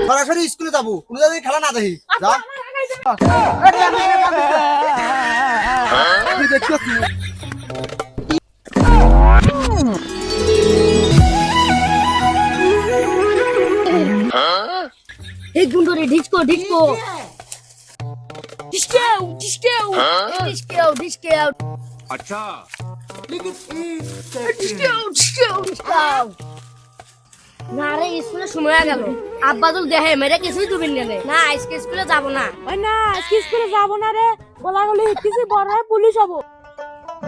সরাসরি স্কুলে যাবো, কোনো জায়গায় খেলা না দেখি। যা দেখতেছি এই গুন্ডরে disco disco disco disco disco disco अच्छा ডিস্কো ডিস্কো ডিস্কো না রে স্কুলে সময় গেল আব্বা তো দেখে মেরে কিছুই দিবেন না আজকে স্কুলে যাব না ওই না আজকে স্কুলে যাব না রে বলাগুলি কিছু বড় হয় পুলিশ হব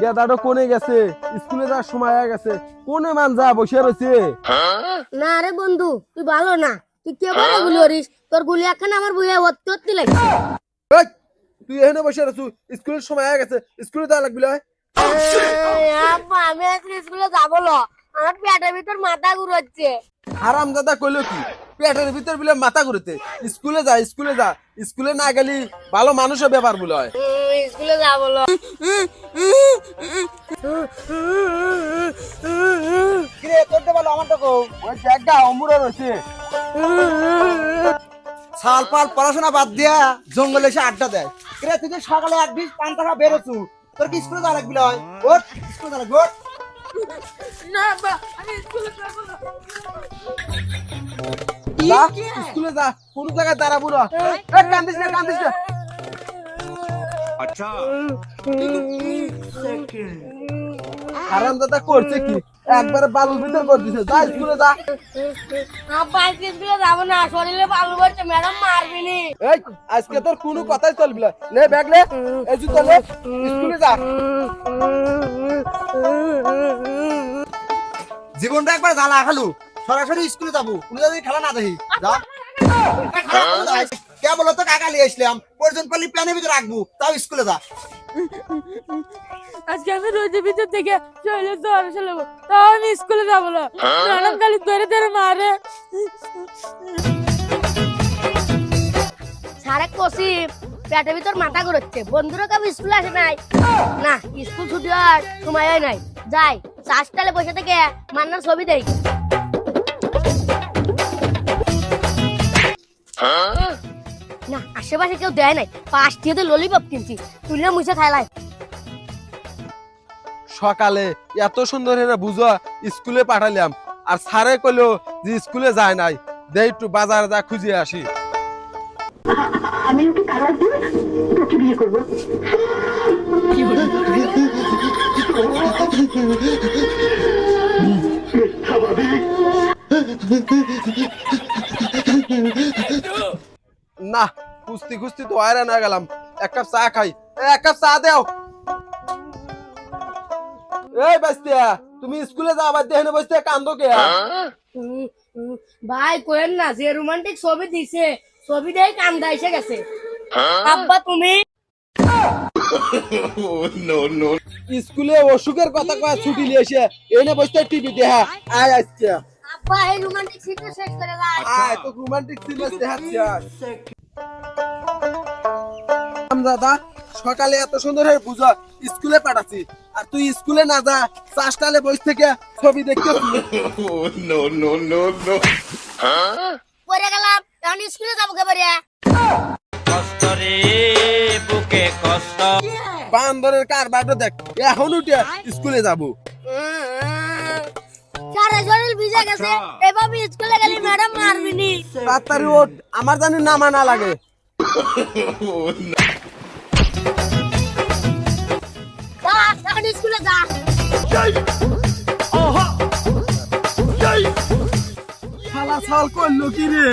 গেদাটো কোনে গেছে স্কুলে যাওয়ার সময় হয়ে গেছে কোনে মান যা বসে রয়েছে না রে বন্ধু তুই ভালো না তুই কে বলে গুলি করিস তোর গুলি এখন আমার বইয়ে হতে হতে লাগছে এই, তুই এখানে বসে রয়েছু স্কুলের সময় হয়ে গেছে স্কুলে যাওয়া লাগবে না আব্বা আমি আজকে স্কুলে যাব না আমার পেটের ভিতর মাথা ঘুরছে হারাম দাদা কইলো কি পেটের ভিতর বিলে মাথা ঘুরতে স্কুলে যা স্কুলে না গেলি ভালো মানুষের ব্যাপার বলে হয় স্কুলে যাব না কিরে করতে বলো আমারটা কো ওই জায়গা অমুরা রয়েছে সাল পাল পড়াশোনা বাদ দিয়া জঙ্গলে এসে আড্ডা দেয়। কিরে তুই যে সকালে 1 পান টাকা বেরোছু, তোর কি স্কুলে যাওয়া লাগবে? ওঠ স্কুলে যাওয়া লাগবে, ওঠ। না বা আমি স্কুলে যাব না যা স্কুলে যা কোন জায়গায় দাঁড়াবো না কান্দিস না अच्छा হারাম দাদা করছে কি একবারে বালুর ভিতর করে দিছে যা স্কুলে যা আব্বা আজকে স্কুলে যাব না শরীরে বালু ভরছে ম্যাডাম মারবিনি এই আজকে তোর কোনো কথাই চলবে না লে ব্যাগ লে এই জুতো লে স্কুলে যা জীবনটা একবার জ্বালা খালু, সরাসরি স্কুলে যাবো, কোনো জায়গায় খেলা না দেখি। যা কে বলো তো কাকা নিয়ে আসলাম, পর্যন্ত পারলি প্ল্যানের ভিতরে রাখবো, তাও স্কুলে যা। আজকে আমি রোজের ভিতর থেকে চলে জ্বর চলে তাও আমি স্কুলে যাব না ম্যাডাম খালি ধরে ধরে মারে সারে কষি পেটের ভিতর মাথা ঘুরছে বন্ধুরা কবে স্কুলে আসে নাই না স্কুল ছুটি হওয়ার সময় হয় নাই যাই চাষটালে বসে থেকে মান্নার ছবি দেই না আশেপাশে কেউ দেয় নাই 5 টিতে ললিপপ কিনছি তুই না মুছে খাইলাই সকালে এত সুন্দর এরা বুঝা স্কুলে পাঠালাম আর স্যারে কইলো যে স্কুলে যায় নাই দে একটু বাজারে যা খুঁজে আসি আমি ওকে তালাক দিয়ে তোকে বিয়ে করবো না খুঁজতে তো হয়রান হয়ে গেলাম এক কাপ চা খাই এক কাপ চা দেও এই বাস্তিয়া তুমি স্কুলে যাবার দেখে বসতে কান্দো কে ভাই কোয়েন না যে রোমান্টিক ছবি দিছে ছবি দেই কান্দা এসে গেছে আব্বা তুমি স্কুলে অসুখের কথা কয়া ছুটি নিয়ে এসে এনে বসতে টিভি দেখা আয় আসছে আব্বা এই রোমান্টিক সিনটা শেষ করে দাও আয় তো রোমান্টিক সিনেমা দেখাচ্ছে দাদা সকালে এত সুন্দর হয়ে বুঝা স্কুলে পাঠাচ্ছি আর তুই স্কুলে না যা চাষটালে বসে থেকে ছবি দেখতে পড়ে গেলাম এখন স্কুলে যাবো কে পারিয়া कष्ट रे बुके कष्ट বান্দরের কারবারটা দেখ এখন উঠে স্কুলে যাব সারা শরীর ভিজে গেছে এভাবে স্কুলে গেলে ম্যাডাম মারবিনি তাড়াতাড়ি ওঠ আমার জানি নামা না লাগে যা এখন স্কুলে যা ফালা ছাল করলো কি রে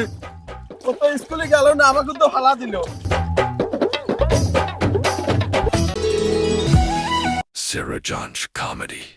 ও তো স্কুলে গেল না আমাকে তো ফালা দিল Sarah John's comedy.